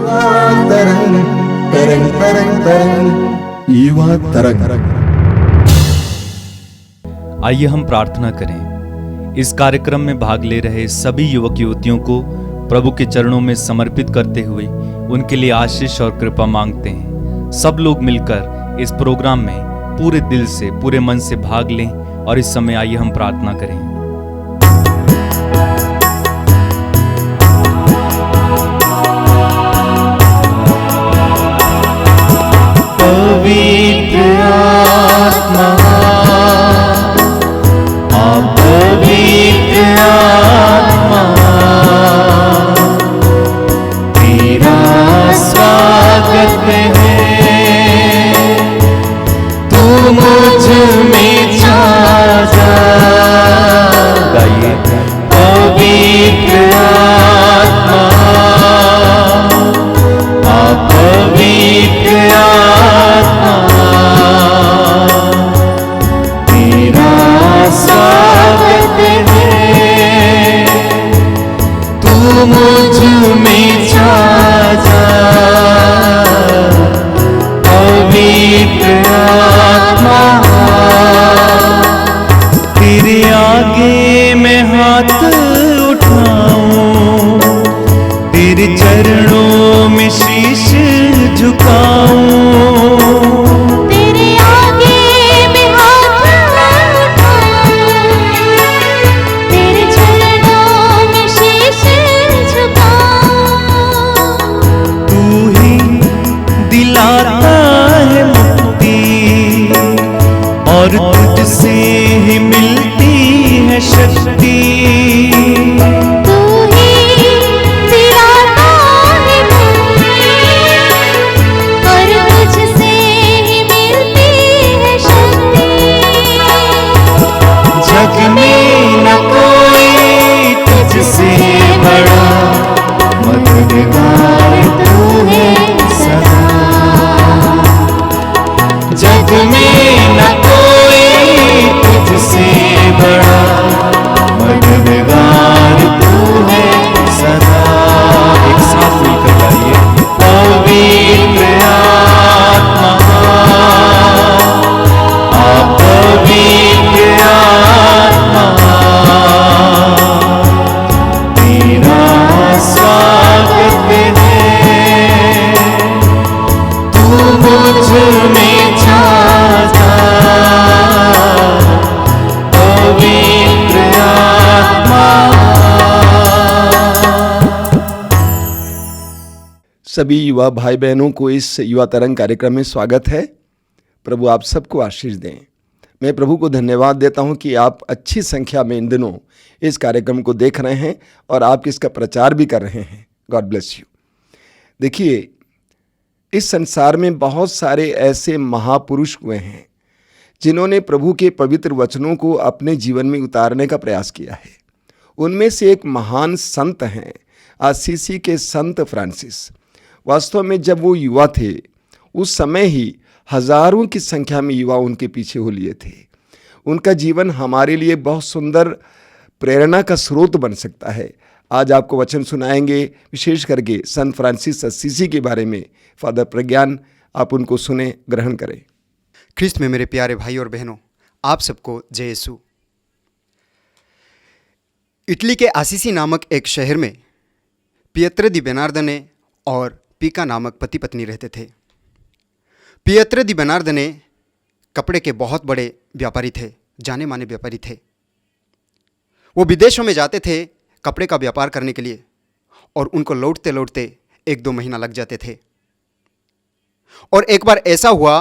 तरंग तरंग तरंग तरंग युवा तरंग। आइए हम प्रार्थना करें। इस कार्यक्रम में भाग ले रहे सभी युवक युवतियों को प्रभु के चरणों में समर्पित करते हुए उनके लिए आशीष और कृपा मांगते हैं। सब लोग मिलकर इस प्रोग्राम में पूरे दिल से, पूरे मन से भाग लें और इस समय आइए हम प्रार्थना करें। पवित्र आत्मा, पवित्र आत्मा, तेरा स्वागत है, तू मुझ में छा जा। गाइए। पवित्र आत्मा, पवित्र आत्मा, तेरा स्वागत है, तू मुझ में छा जा। पवित्र आत्मा, तेरे आगे मैं हाथ उठाऊं, तेरे चरणों में शीश झुकाऊं। तेरे आगे मैं हाथ उठाऊं, तेरे चरणों में शीश झुकाऊं। तू ही दिलाता है मुक्ति और तुझसे ही मिलती है शक्ति। तू ही दिलाता है मुक्ति और तुझसे ही मिलती है शक्ति। जग में न कोई तुझसे बड़ा, मददगार तू है सदा। जग में न कोई तुझसे बड़ा, मददगार तू है सदा। एक साथ मिलकर गाइए। पवित्र आत्मा, पवित्र आत्मा, तेरा स्वागत है, तू मुझ में छा जा। पवित्र आत्मा। सभी युवा भाई बहनों को इस युवा तरंग कार्यक्रम में स्वागत है। प्रभु आप सबको आशीष दें। मैं प्रभु को धन्यवाद देता हूं कि आप अच्छी संख्या में इन दिनों इस कार्यक्रम को देख रहे हैं और आप इसका प्रचार भी कर रहे हैं। God bless you. देखिए, इस संसार में बहुत सारे ऐसे महापुरुष हुए हैं जिन्होंने प्रभु के पवित्र वचनों को अपने जीवन में उतारने का प्रयास किया है। उनमें से एक महान संत हैं असीसी के संत फ्रांसिस। वास्तव में जब वो युवा थे उस समय ही हजारों की संख्या में युवा उनके पीछे हो लिए थे। उनका जीवन हमारे लिए बहुत सुंदर प्रेरणा का स्रोत बन सकता है। आज आपको वचन सुनाएंगे, विशेष करके संत फ्रांसिस असीसी के बारे में। फादर प्रज्ञान, आप उनको सुने, ग्रहण करें। ख्रिस्त में मेरे प्यारे भाई और बहनों, आप सबको जय यीशु। इटली के असीसी नामक एक शहर में पियत्र दी बेनार्दने और पीका नामक पति पत्नी रहते थे। पियत्र दी बेनार्दने कपड़े के बहुत बड़े व्यापारी थे, जाने माने व्यापारी थे। वो विदेशों में जाते थे कपड़े का व्यापार करने के लिए और उनको लौटते लौटते 1-2 महीना लग जाते थे। और एक बार ऐसा हुआ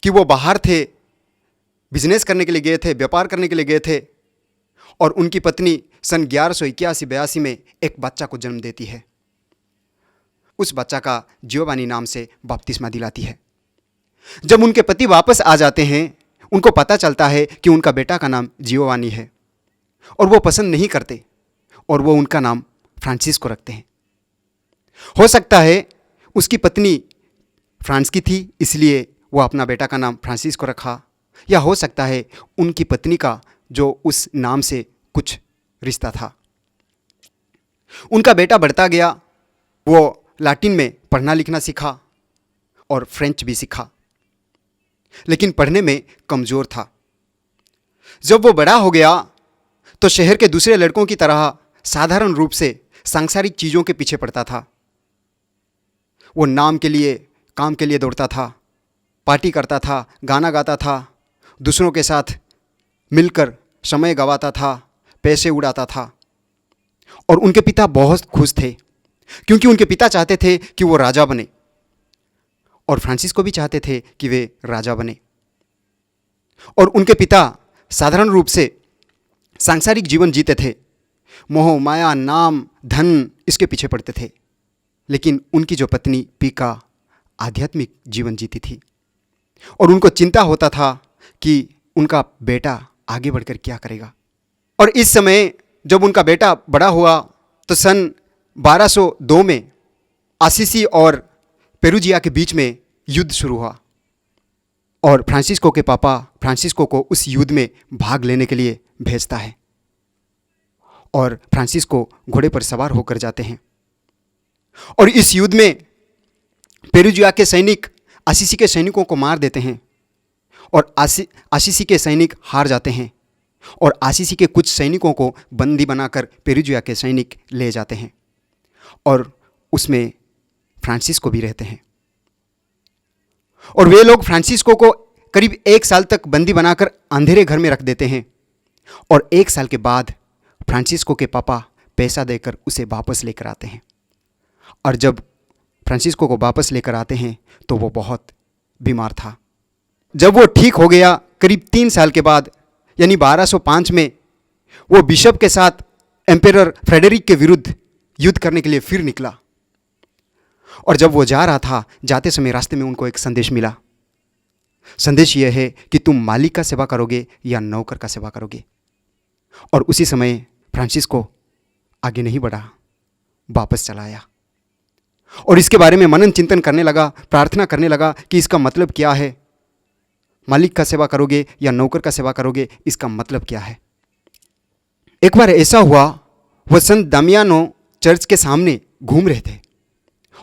कि वो बाहर थे, बिजनेस करने के लिए गए थे, व्यापार करने के लिए गए थे और उनकी पत्नी सन 1181-82 में एक बच्चा को जन्म देती है। उस बच्चा का जियोवानी नाम से बपतिस्मा दिलाती है। जब उनके पति वापस आ जाते हैं, उनको पता चलता है कि उनका बेटा का नाम जियोवानी है और वो पसंद नहीं करते और वो उनका नाम फ्रांसिस को रखते हैं। हो सकता है उसकी पत्नी फ्रांस की थी, इसलिए वो अपना बेटा का नाम फ्रांसिस को रखा, या हो सकता है उनकी पत्नी का जो उस नाम से कुछ रिश्ता था। उनका बेटा बढ़ता गया, वो लैटिन में पढ़ना लिखना सीखा और फ्रेंच भी सीखा, लेकिन पढ़ने में कमज़ोर था। जब वो बड़ा हो गया तो शहर के दूसरे लड़कों की तरह साधारण रूप से सांसारिक चीज़ों के पीछे पड़ता था। वो नाम के लिए, काम के लिए दौड़ता था, पार्टी करता था, गाना गाता था, दूसरों के साथ मिलकर समय गंवाता था, पैसे उड़ाता था। और उनके पिता बहुत खुश थे, क्योंकि उनके पिता चाहते थे कि वो राजा बने, और फ्रांसिस्को भी चाहते थे कि वे राजा बने। और उनके पिता साधारण रूप से सांसारिक जीवन जीते थे, मोह माया नाम धन इसके पीछे पड़ते थे। लेकिन उनकी जो पत्नी पीका आध्यात्मिक जीवन जीती थी, और उनको चिंता होता था कि उनका बेटा आगे बढ़कर क्या करेगा। और इस समय जब उनका बेटा बड़ा हुआ तो सन 1202 में आसिसी और पेरुजिया के बीच में युद्ध शुरू हुआ, और फ्रांसिस्को के पापा फ्रांसिस्को को उस युद्ध में भाग लेने के लिए भेजता है, और फ्रांसिस्को घोड़े पर सवार होकर जाते हैं। और इस युद्ध में पेरुजिया के सैनिक आसिसी के सैनिकों को मार देते हैं, और आसिसी के सैनिक हार जाते हैं, और आसिसी के कुछ सैनिकों को बंदी बनाकर पेरुजिया के सैनिक ले जाते हैं, और उसमें फ्रांसिस्को भी रहते हैं। और वे लोग फ्रांसिस्को को करीब 1 साल तक बंदी बनाकर अंधेरे घर में रख देते हैं, और 1 साल के बाद फ्रांसिस्को के पापा पैसा देकर उसे वापस लेकर आते हैं। और जब फ्रांसिस्को को वापस लेकर आते हैं तो वो बहुत बीमार था। जब वो ठीक हो गया करीब 3 साल के बाद, यानी 1205 में, वो बिशप के साथ एम्पेरर फ्रेडरिक के विरुद्ध युद्ध करने के लिए फिर निकला। और जब वो जा रहा था, जाते समय रास्ते में उनको एक संदेश मिला। संदेश यह है कि तुम मालिक का सेवा करोगे या नौकर का सेवा करोगे। और उसी समय फ्रांसिस्को आगे नहीं बढ़ा, वापस चला आया, और इसके बारे में मनन चिंतन करने लगा, प्रार्थना करने लगा कि इसका मतलब क्या है, मालिक का सेवा करोगे या नौकर का सेवा करोगे, इसका मतलब क्या है। एक बार ऐसा हुआ, वह संत दामियानो चर्च के सामने घूम रहे थे,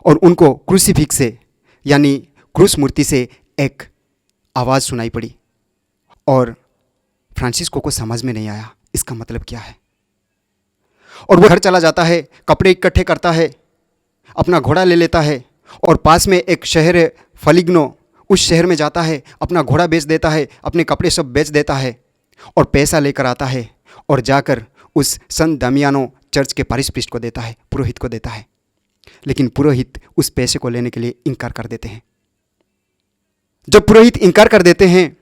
और उनको क्रूसीफिक्स से, यानी क्रूस मूर्ति से एक आवाज़ सुनाई पड़ी, और फ्रांसिस्को को समझ में नहीं आया इसका मतलब क्या है। और वह घर चला जाता है, कपड़े इकट्ठे करता है, अपना घोड़ा ले लेता है, और पास में एक शहर है फलिग्नो, उस शहर में जाता है, अपना घोड़ा बेच देता है, अपने कपड़े सब बेच देता है, और पैसा लेकर आता है, और जाकर उस संत दामियानो चर्च के पारिश को देता है, पुरोहित को देता है। लेकिन पुरोहित उस पैसे को लेने के लिए इनकार कर देते हैं। जब पुरोहित इनकार कर देते हैं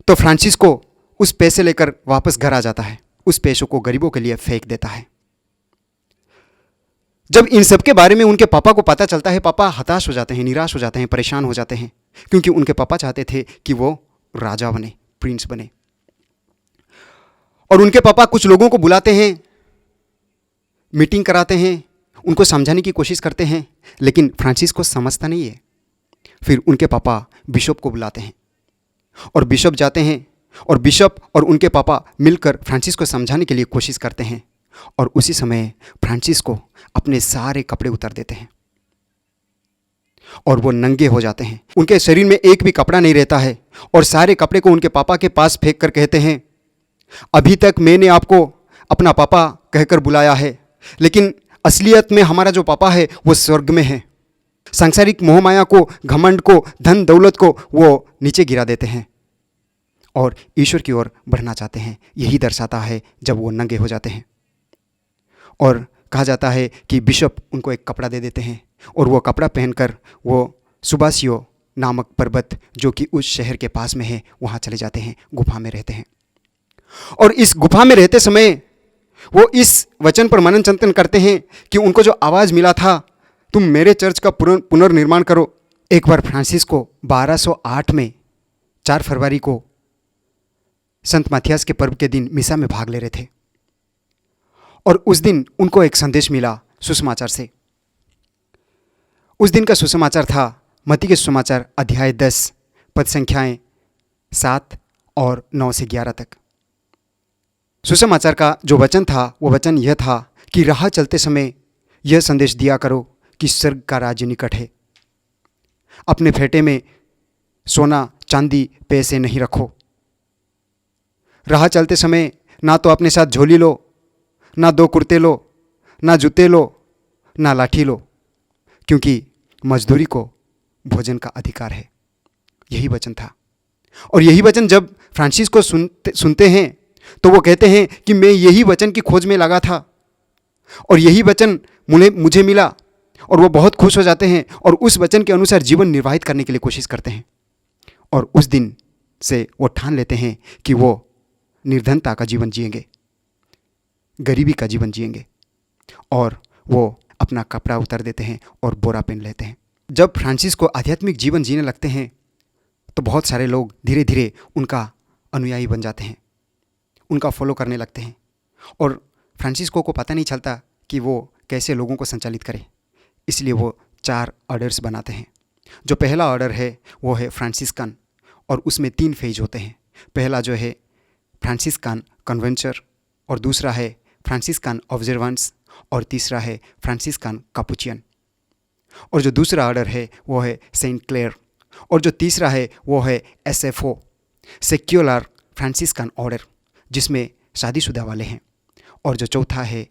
तो फ्रांसिस्को उस पैसे लेकर वापस घर आ जाता है, उस पैसों को गरीबों के लिए फेंक देता है। जब इन सब के बारे में उनके पापा को पता चलता है, पापा हताश हो जाते हैं, निराश हो जाते हैं, परेशान हो जाते हैं, क्योंकि उनके पापा चाहते थे कि वो राजा बने, प्रिंस बने। और उनके पापा कुछ लोगों को बुलाते हैं, मीटिंग कराते हैं, उनको समझाने की कोशिश करते हैं, लेकिन फ्रांसिस्को समझता नहीं है। फिर उनके पापा बिशप को बुलाते हैं, और बिशप जाते हैं, और बिशप और उनके पापा मिलकर फ्रांसिस्को समझाने के लिए कोशिश करते हैं। और उसी समय फ्रांसिस्को अपने सारे कपड़े उतार देते हैं, और वो नंगे हो जाते हैं। उनके शरीर में एक भी कपड़ा नहीं रहता है, और सारे कपड़े को उनके पापा के पास फेंक कर कहते हैं, अभी तक मैंने आपको अपना पापा कहकर बुलाया है, लेकिन असलियत में हमारा जो पापा है वो स्वर्ग में है। सांसारिक मोहमाया को, घमंड को, धन दौलत को वो नीचे गिरा देते हैं, और ईश्वर की ओर बढ़ना चाहते हैं। यही दर्शाता है जब वो नंगे हो जाते हैं। और कहा जाता है कि बिशप उनको एक कपड़ा दे देते हैं, और वो कपड़ा पहनकर वो सुबासियो नामक पर्वत, जो कि उस शहर के पास में है, वहाँ चले जाते हैं, गुफा में रहते हैं। और इस गुफा में रहते समय वो इस वचन पर मनन चिंतन करते हैं कि उनको जो आवाज़ मिला था, तुम मेरे चर्च का पुनर्निर्माण करो। एक बार फ्रांसिस्को 1208 में 4 फरवरी को संत माथियास के पर्व के दिन मिसा में भाग ले रहे थे, और उस दिन उनको एक संदेश मिला सुसमाचार से। उस दिन का सुसमाचार था मत्ती के सुसमाचार अध्याय 10 पद संख्याएं 7 और 9 से 11 तक। सुसमाचार का जो वचन था वो वचन यह था कि राह चलते समय यह संदेश दिया करो कि स्वर्ग का राज्य निकट है। अपने फेटे में सोना चांदी पैसे नहीं रखो। राह चलते समय ना तो अपने साथ झोली लो, ना 2 कुर्ते लो, ना जूते लो, ना लाठी लो, क्योंकि मजदूरी को भोजन का अधिकार है। यही वचन था। और यही वचन जब फ्रांसिस को सुनते हैं तो वो कहते हैं कि मैं यही वचन की खोज में लगा था और यही वचन मुझे मिला, और वो बहुत खुश हो जाते हैं और उस वचन के अनुसार जीवन निर्वाहित करने के लिए कोशिश करते हैं। और उस दिन से वो ठान लेते हैं कि वो निर्धनता का जीवन जिएंगे, गरीबी का जीवन जिएंगे, और वो अपना कपड़ा उतार देते हैं और बोरा पहन लेते हैं। जब फ्रांसिस को आध्यात्मिक जीवन जीने लगते हैं तो बहुत सारे लोग धीरे धीरे उनका अनुयायी बन जाते हैं, उनका फॉलो करने लगते हैं। और फ्रांसिस्को को पता नहीं चलता कि वो कैसे लोगों को संचालित करे, इसलिए वो 4 ऑर्डर्स बनाते हैं। जो पहला ऑर्डर है वो है फ्रांसिस्कन, और उसमें 3 फेज होते हैं। पहला जो है फ्रांसिस्कन कन्वेंचर, और दूसरा है फ्रांसिस्कन ऑब्जर्वेंस, और तीसरा है फ्रांसिस्कन कापुचियन। और जो दूसरा ऑर्डर है वो है सेंट क्लेयर, और जो तीसरा है वो है SFO सेक्युलर फ्रांसिस्कन ऑर्डर, जिसमें शादीशुदा वाले हैं, और जो चौथा है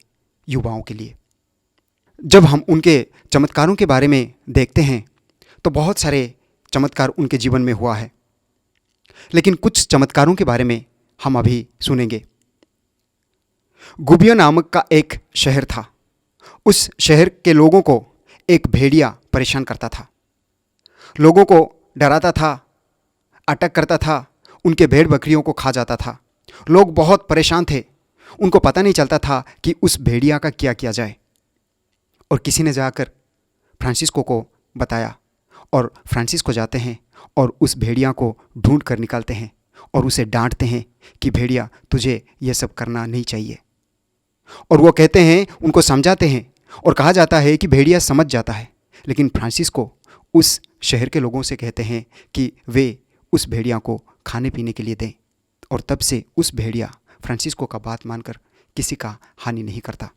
युवाओं के लिए। जब हम उनके चमत्कारों के बारे में देखते हैं तो बहुत सारे चमत्कार उनके जीवन में हुआ है, लेकिन कुछ चमत्कारों के बारे में हम अभी सुनेंगे। गुबियो नामक का एक शहर था। उस शहर के लोगों को एक भेड़िया परेशान करता था, लोगों को डराता था, अटैक करता था, उनके भेड़ बकरियों को खा जाता था। लोग बहुत परेशान थे, उनको पता नहीं चलता था कि उस भेड़िया का क्या किया जाए। और किसी ने जाकर फ्रांसिस्को को बताया, और फ्रांसिस्को जाते हैं और उस भेड़िया को ढूंढ कर निकालते हैं और उसे डांटते हैं कि भेड़िया तुझे ये सब करना नहीं चाहिए। और वो कहते हैं, उनको समझाते हैं, और कहा जाता है कि भेड़िया समझ जाता है। लेकिन फ्रांसिस्को उस शहर के लोगों से कहते हैं कि वे उस भेड़िया को खाने पीने के लिए दें, और तब से उस भेड़िया फ्रांसिस्को का बात मानकर किसी का हानि नहीं करता।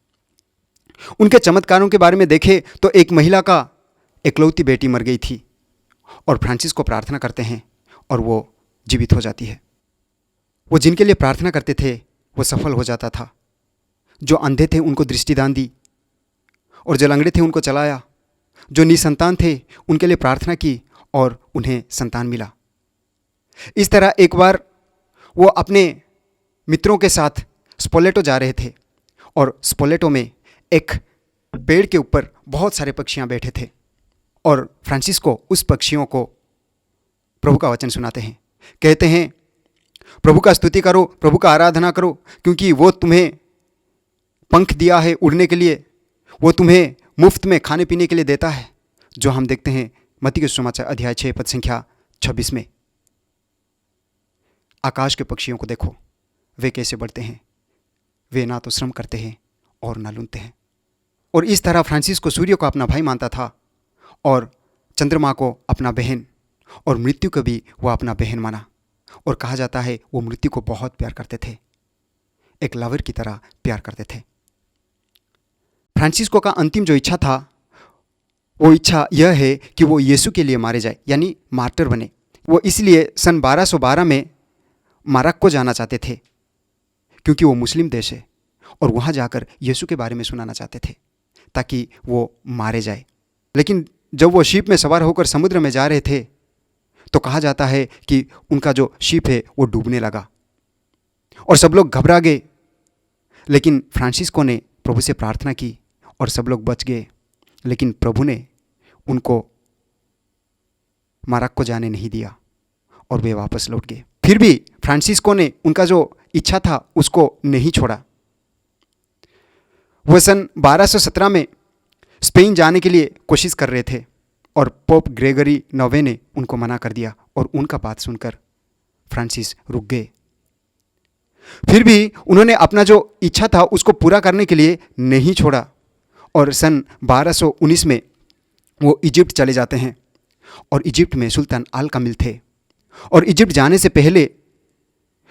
उनके चमत्कारों के बारे में देखें तो एक महिला का इकलौती बेटी मर गई थी, और फ्रांसिस्को प्रार्थना करते हैं और वो जीवित हो जाती है। वो जिनके लिए प्रार्थना करते थे वो सफल हो जाता था। जो अंधे थे उनको दृष्टिदान दी, और जो लंगड़े थे उनको चलाया, जो निसंतान थे उनके लिए प्रार्थना की और उन्हें संतान मिला। इस तरह एक बार वो अपने मित्रों के साथ स्पोलेटो जा रहे थे, और स्पोलेटो में एक पेड़ के ऊपर बहुत सारे पक्षियां बैठे थे, और फ्रांसिस्को उस पक्षियों को प्रभु का वचन सुनाते हैं। कहते हैं, प्रभु का स्तुति करो, प्रभु का आराधना करो, क्योंकि वो तुम्हें पंख दिया है उड़ने के लिए, वो तुम्हें मुफ्त में खाने पीने के लिए देता है। जो हम देखते हैं मत्ती के सुसमाचार अध्याय 6 पद संख्या 26 में। आकाश के पक्षियों को देखो, वे कैसे बढ़ते हैं, वे ना तो श्रम करते हैं और ना लूनते हैं। और इस तरह फ्रांसिस्को सूर्य को अपना भाई मानता था, और चंद्रमा को अपना बहन, और मृत्यु को भी वह अपना बहन माना। और कहा जाता है वो मृत्यु को बहुत प्यार करते थे, एक लवर की तरह प्यार करते थे। फ्रांसिस्को का अंतिम जो इच्छा था, वो इच्छा यह है कि वो यीशु के लिए मारे जाए, यानी मार्टर बने। वो इसलिए सन 1212 में मोरक्को जाना चाहते थे, क्योंकि वो मुस्लिम देश है, और वहाँ जाकर यीशु के बारे में सुनाना चाहते थे ताकि वो मारे जाए। लेकिन जब वो शिप में सवार होकर समुद्र में जा रहे थे तो कहा जाता है कि उनका जो शिप है वो डूबने लगा, और सब लोग घबरा गए। लेकिन फ्रांसिस्को ने प्रभु से प्रार्थना की और सब लोग बच गए। लेकिन प्रभु ने उनको मोरक्को जाने नहीं दिया और वे वापस लौट गए। फिर भी फ्रांसिस्को ने उनका जो इच्छा था उसको नहीं छोड़ा। वह सन 1217 में स्पेन जाने के लिए कोशिश कर रहे थे, और पोप ग्रेगरी 9वें ने उनको मना कर दिया, और उनका बात सुनकर फ्रांसिस रुक गए। फिर भी उन्होंने अपना जो इच्छा था उसको पूरा करने के लिए नहीं छोड़ा, और सन 1219 में वो इजिप्ट चले जाते हैं, और इजिप्ट में सुल्तान अल कामिल थे। और इजिप्ट जाने से पहले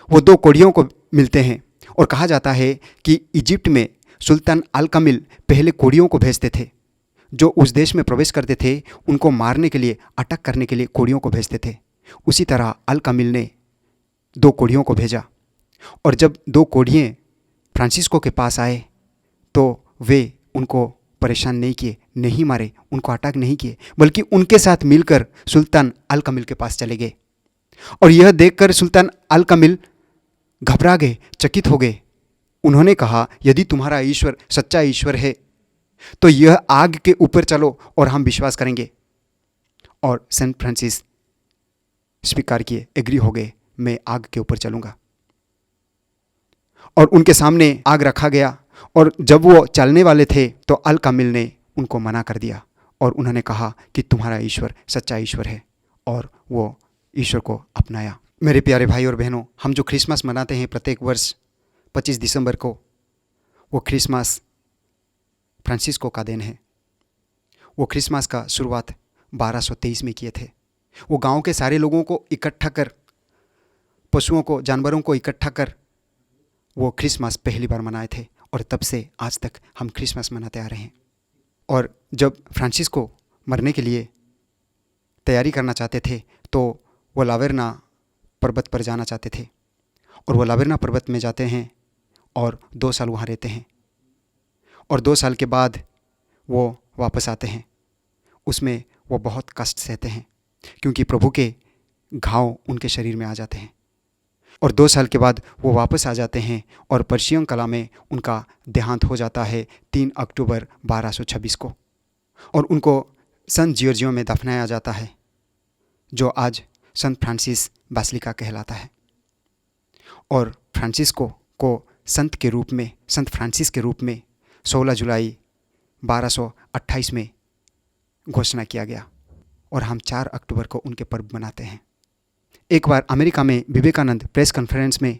वो 2 कोढ़ियों को मिलते हैं, और कहा जाता है कि इजिप्ट में सुल्तान अल कामिल पहले कोढ़ियों को भेजते थे जो उस देश में प्रवेश करते थे उनको मारने के लिए, अटक करने के लिए कोड़ियों को भेजते थे। उसी तरह अल कामिल ने 2 कोड़ियों को भेजा, और जब 2 कोड़िए फ्रांसिस्को के पास आए तो वे उनको परेशान नहीं किए, नहीं मारे, उनको अटैक नहीं किए, बल्कि उनके साथ मिलकर सुल्तान अल कामिल के पास चले गए। और यह देखकर सुल्तान अल कामिल घबरा गए, चकित हो गए। उन्होंने कहा, यदि तुम्हारा ईश्वर सच्चा ईश्वर है तो यह आग के ऊपर चलो और हम विश्वास करेंगे। और सेंट फ्रांसिस स्वीकार किए, एग्री हो गए, मैं आग के ऊपर चलूंगा। और उनके सामने आग रखा गया, और जब वो चलने वाले थे तो अल कामिल ने उनको मना कर दिया और उन्होंने कहा कि तुम्हारा ईश्वर सच्चा ईश्वर है, और वो ईश्वर को अपनाया। मेरे प्यारे भाई और बहनों, हम जो क्रिसमस मनाते हैं प्रत्येक वर्ष 25 दिसंबर को, वो क्रिसमस फ्रांसिस्को का दिन है। वो क्रिसमस का शुरुआत 1223 में किए थे। वो गांव के सारे लोगों को इकट्ठा कर, पशुओं को, जानवरों को इकट्ठा कर वो क्रिसमस पहली बार मनाए थे, और तब से आज तक हम क्रिसमस मनाते आ रहे हैं। और जब फ्रांसिस्को मरने के लिए तैयारी करना चाहते थे तो वो लावेरना पर्वत पर जाना चाहते थे, और वो लावेरना पर्वत में जाते हैं और 2 साल वहाँ रहते हैं, और 2 साल के बाद वो वापस आते हैं। उसमें वो बहुत कष्ट सहते हैं क्योंकि प्रभु के घाव उनके शरीर में आ जाते हैं। और 2 साल के बाद वो वापस आ जाते हैं, और पर्शियन कला में उनका देहांत हो जाता है 3 अक्टूबर 1226 को, और उनको संत जियोर्जियो में दफनाया जाता है, जो आज संत फ्रांसिस बासिलिका कहलाता है। और फ्रांसिस्को को संत के रूप में, संत फ्रांसिस के रूप में 16 जुलाई 1228 में घोषणा किया गया, और हम 4 अक्टूबर को उनके पर्व मनाते हैं। एक बार अमेरिका में विवेकानंद प्रेस कॉन्फ्रेंस में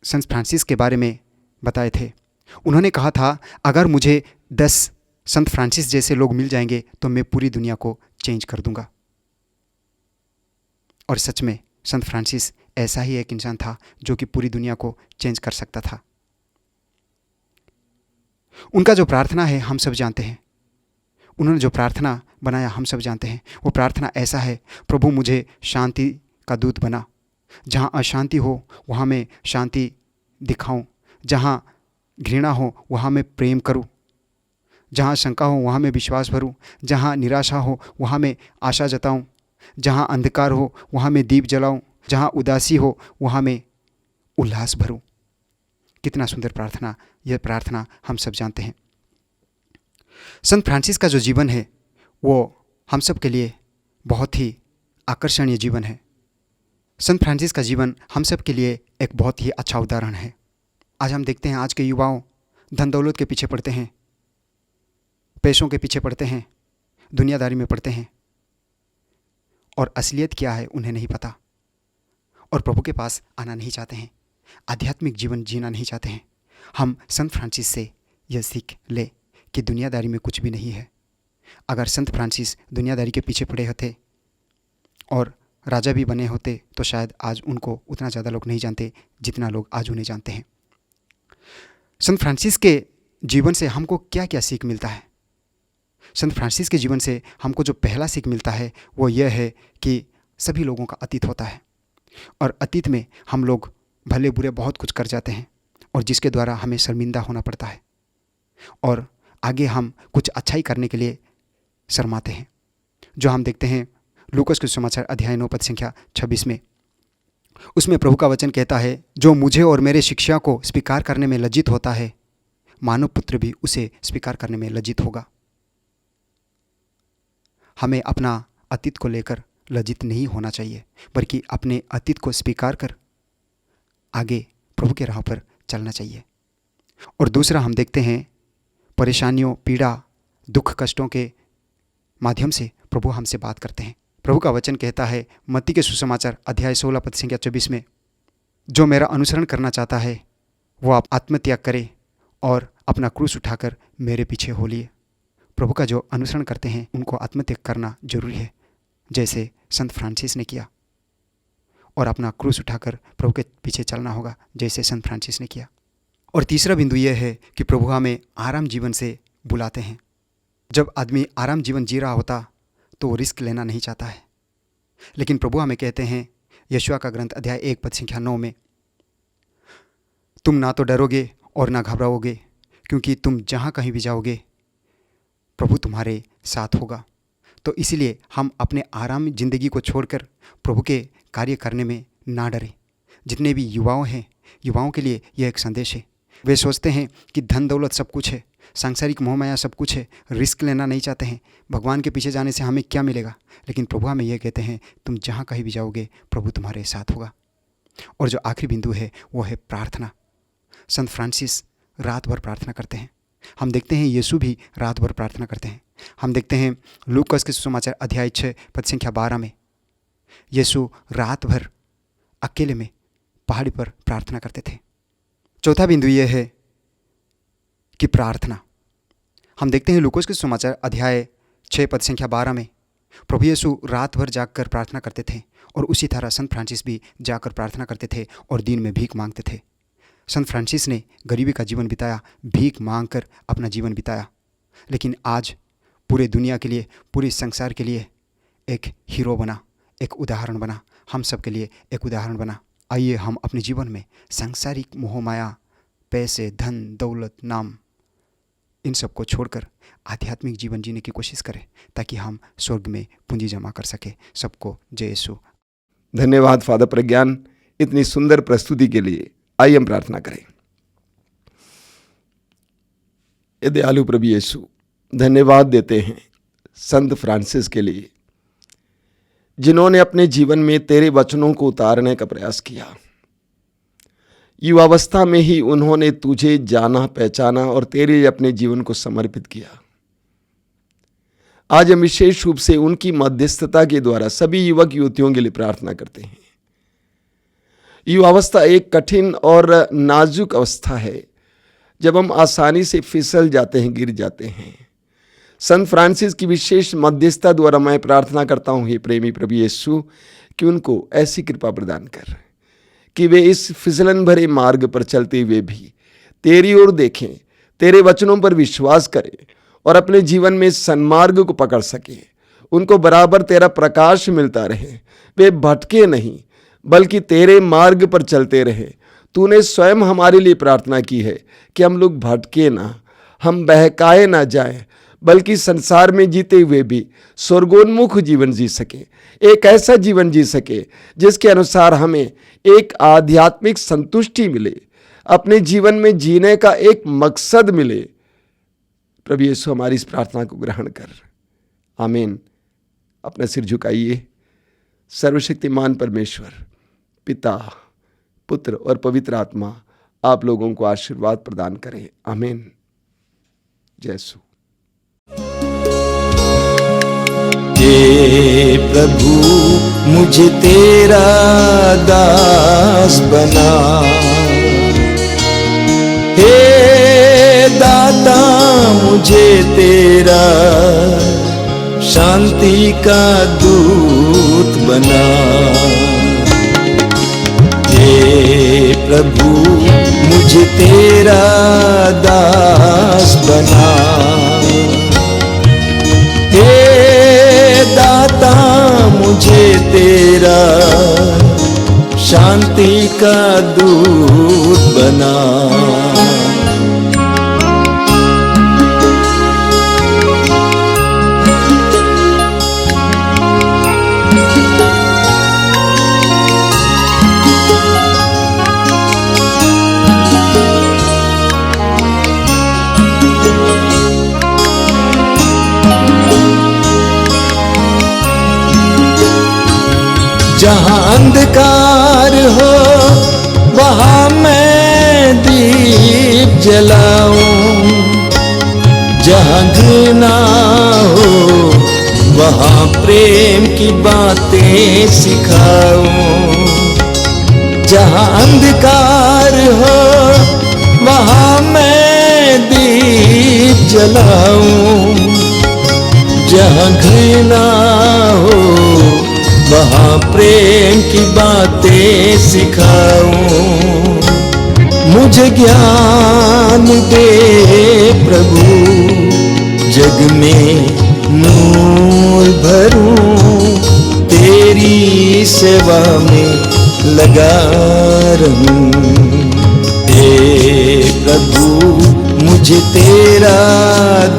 संत फ्रांसिस के बारे में बताए थे। उन्होंने कहा था, अगर मुझे 10 संत फ्रांसिस जैसे लोग मिल जाएंगे तो मैं पूरी दुनिया को चेंज कर दूंगा। और सच में संत फ्रांसिस ऐसा ही एक इंसान था जो कि पूरी दुनिया को चेंज कर सकता था। उनका जो प्रार्थना है हम सब जानते हैं। उन्होंने जो प्रार्थना बनाया हम सब जानते हैं। वो प्रार्थना ऐसा है, प्रभु मुझे शांति का दूत बना, जहाँ अशांति हो वहाँ मैं शांति दिखाऊं, जहाँ घृणा हो वहाँ मैं प्रेम करूं, जहाँ शंका हो वहाँ मैं विश्वास भरूं, जहाँ निराशा हो वहाँ मैं आशा जताऊं, जहाँ अंधकार हो वहाँ मैं दीप जलाऊं, जहाँ उदासी हो वहाँ मैं उल्लास भरूं। कितना सुंदर प्रार्थना, यह प्रार्थना हम सब जानते हैं। संत फ्रांसिस का जो जीवन है वो हम सब के लिए बहुत ही आकर्षणीय जीवन है। संत फ्रांसिस का जीवन हम सब के लिए एक बहुत ही अच्छा उदाहरण है। आज हम देखते हैं आज के युवाओं धन दौलत के पीछे पड़ते हैं, पैसों के पीछे पड़ते हैं, दुनियादारी में पड़ते हैं, और असलियत क्या है उन्हें नहीं पता, और प्रभु के पास आना नहीं चाहते हैं, आध्यात्मिक जीवन जीना नहीं चाहते हैं। हम संत फ्रांसिस से यह सीख ले कि दुनियादारी में कुछ भी नहीं है। अगर संत फ्रांसिस दुनियादारी के पीछे पड़े होते और राजा भी बने होते तो शायद आज उनको उतना ज़्यादा लोग नहीं जानते जितना लोग आज उन्हें जानते हैं। संत फ्रांसिस के जीवन से हमको क्या क्या सीख मिलता है? संत फ्रांसिस के जीवन से हमको जो पहला सीख मिलता है वो यह है कि सभी लोगों का अतीत होता है, और अतीत में हम लोग भले बुरे बहुत कुछ कर जाते हैं, और जिसके द्वारा हमें शर्मिंदा होना पड़ता है, और आगे हम कुछ अच्छाई करने के लिए शर्माते हैं। जो हम देखते हैं लूकास के सुसमाचार अध्याय 9 पद संख्या 26 में, उसमें प्रभु का वचन कहता है, जो मुझे और मेरे शिक्षा को स्वीकार करने में लज्जित होता है, मानव पुत्र भी उसे स्वीकार करने में लज्जित होगा। हमें अपना अतीत को लेकर लज्जित नहीं होना चाहिए, बल्कि अपने अतीत को स्वीकार कर आगे प्रभु के राह पर चलना चाहिए। और दूसरा हम देखते हैं परेशानियों, पीड़ा, दुख, कष्टों के माध्यम से प्रभु हमसे बात करते हैं। प्रभु का वचन कहता है मत्ती के सुसमाचार अध्याय 16 पद संख्या 24 में, जो मेरा अनुसरण करना चाहता है वो आप आत्मत्याग करे और अपना क्रूस उठाकर मेरे पीछे हो लिए। प्रभु का जो अनुसरण करते हैं उनको आत्मत्याग करना जरूरी है, जैसे संत फ्रांसिस ने किया, और अपना क्रूस उठाकर प्रभु के पीछे चलना होगा जैसे संत फ्रांसिस ने किया। और तीसरा बिंदु यह है कि प्रभु हमें आराम जीवन से बुलाते हैं। जब आदमी आराम जीवन जी रहा होता तो वो रिस्क लेना नहीं चाहता है, लेकिन प्रभु हमें कहते हैं यशायाह का ग्रंथ अध्याय 1 पद संख्या 9 में, तुम ना तो डरोगे और ना घबराओगे, क्योंकि तुम जहाँ कहीं भी जाओगे प्रभु तुम्हारे साथ होगा। तो इसीलिए हम अपने आराम जिंदगी को छोड़कर प्रभु के कार्य करने में ना डरें। जितने भी युवाओं हैं, युवाओं के लिए यह एक संदेश है। वे सोचते हैं कि धन दौलत सब कुछ है, सांसारिक मोह माया सब कुछ है, रिस्क लेना नहीं चाहते हैं, भगवान के पीछे जाने से हमें क्या मिलेगा। लेकिन प्रभु हमें यह कहते हैं तुम जहाँ कहीं भी जाओगे प्रभु तुम्हारे साथ होगा। और जो आखिरी बिंदु है वो है प्रार्थना। संत फ्रांसिस रात भर प्रार्थना करते हैं। हम देखते हैं यीशु भी रात भर प्रार्थना करते हैं। हम देखते हैं लूकास के सुसमाचार अध्याय 6 पद संख्या 12 में यीशु रात भर अकेले में पहाड़ी पर प्रार्थना करते थे। चौथा बिंदु यह है कि प्रार्थना। हम देखते हैं लूकास के सुसमाचार अध्याय 6 पद संख्या 12 में प्रभु यीशु रात भर जाकर प्रार्थना करते थे, और उसी तरह संत फ्रांसिस भी जाकर प्रार्थना करते थे और दिन में भीख मांगते थे। संत फ्रांसिस ने गरीबी का जीवन बिताया, भीख मांगकर अपना जीवन बिताया, लेकिन आज पूरे दुनिया के लिए, पूरे संसार के लिए एक हीरो बना, एक उदाहरण बना, हम सब के लिए एक उदाहरण बना। आइए हम अपने जीवन में सांसारिक मोह माया, पैसे, धन, दौलत, नाम, इन सब को छोड़कर आध्यात्मिक जीवन जीने की कोशिश करें, ताकि हम स्वर्ग में पूंजी जमा कर सके। सबको जय यीशु। धन्यवाद फादर प्रज्ञान, इतनी सुंदर प्रस्तुति के लिए। आइए हम प्रार्थना करें। ये दयालु प्रभु यीशु, धन्यवाद देते हैं संत फ्रांसिस के लिए, जिन्होंने अपने जीवन में तेरे वचनों को उतारने का प्रयास किया। युवावस्था में ही उन्होंने तुझे जाना, पहचाना और तेरे लिए अपने जीवन को समर्पित किया। आज हम विशेष रूप से उनकी मध्यस्थता के द्वारा सभी युवक युवतियों के लिए प्रार्थना करते हैं। युवावस्था एक कठिन और नाजुक अवस्था है, जब हम आसानी से फिसल जाते हैं, गिर जाते हैं। संत फ्रांसिस की विशेष मध्यस्थता द्वारा मैं प्रार्थना करता हूँ, हे प्रेमी प्रभु यीशु, कि उनको ऐसी कृपा प्रदान कर कि वे इस फिसलन भरे मार्ग पर चलते हुए भी तेरी ओर देखें, तेरे वचनों पर विश्वास करें और अपने जीवन में सन्मार्ग को पकड़ सके। उनको बराबर तेरा प्रकाश मिलता रहे, वे भटके नहीं बल्कि तेरे मार्ग पर चलते रहे। तूने स्वयं हमारे लिए प्रार्थना की है कि हम लोग भटके ना, हम बहकाए ना जाएं, बल्कि संसार में जीते हुए भी स्वर्गोन्मुख जीवन जी सके, एक ऐसा जीवन जी सके जिसके अनुसार हमें एक आध्यात्मिक संतुष्टि मिले, अपने जीवन में जीने का एक मकसद मिले। प्रभु यीशु, हमारी इस प्रार्थना को ग्रहण कर। आमीन। अपना सिर झुकाइए। सर्वशक्तिमान परमेश्वर, पिता, पुत्र और पवित्र आत्मा आप लोगों को आशीर्वाद प्रदान करें। आमीन। जय यीशु। हे प्रभु, मुझे तेरा दास बना। हे दाता, मुझे तेरा शांति का दूत बना। हे प्रभु, मुझे तेरा दास बना। हे दाता, मुझे तेरा शांति का दूत बना। जहाँ अंधकार हो वहाँ मैं दीप जलाऊं, जहाँ घृणा हो वहाँ प्रेम की बातें सिखाऊं। जहाँ अंधकार हो वहाँ मैं दीप जलाऊं, जहाँ घृणा हो वहाँ प्रेम की बातें सिखाऊं। मुझे ज्ञान दे प्रभु, जग में नूर भरूं, तेरी सेवा में लगा रहूं। हे प्रभु मुझे तेरा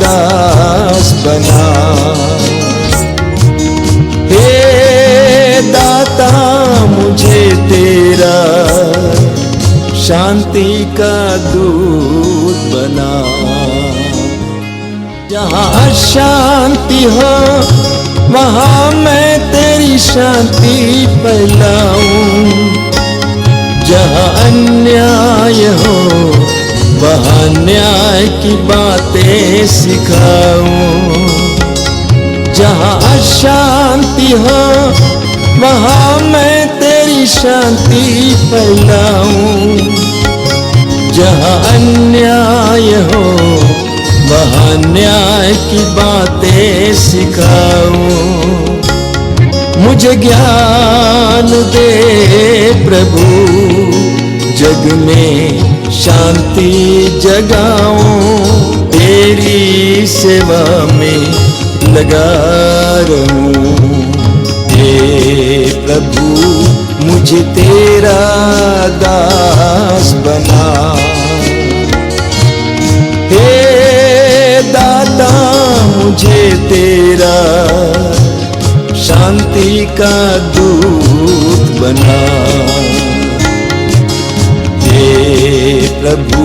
दास बना, हे दाता मुझे तेरा शांति का दूत बना। जहाँ शांति हो वहाँ मैं तेरी शांति फैलाऊं, जहाँ अन्याय हो वहाँ न्याय की बातें सिखाऊं, जहाँ अशांति हो वहाँ मैं तेरी शांति फैलाऊं, जहाँ अन्याय हो वहाँ न्याय की बातें सिखाऊं। मुझे ज्ञान दे प्रभु, जग में शांति जगाऊं, तेरी सेवा में लगा रहूं। हे प्रभु मुझे तेरा दास बना, हे दाता मुझे तेरा शांति का दूत बना। हे प्रभु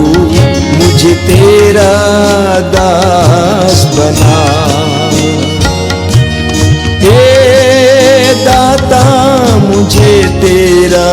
मुझे तेरा दास बना, हे दाता मुझे तेरा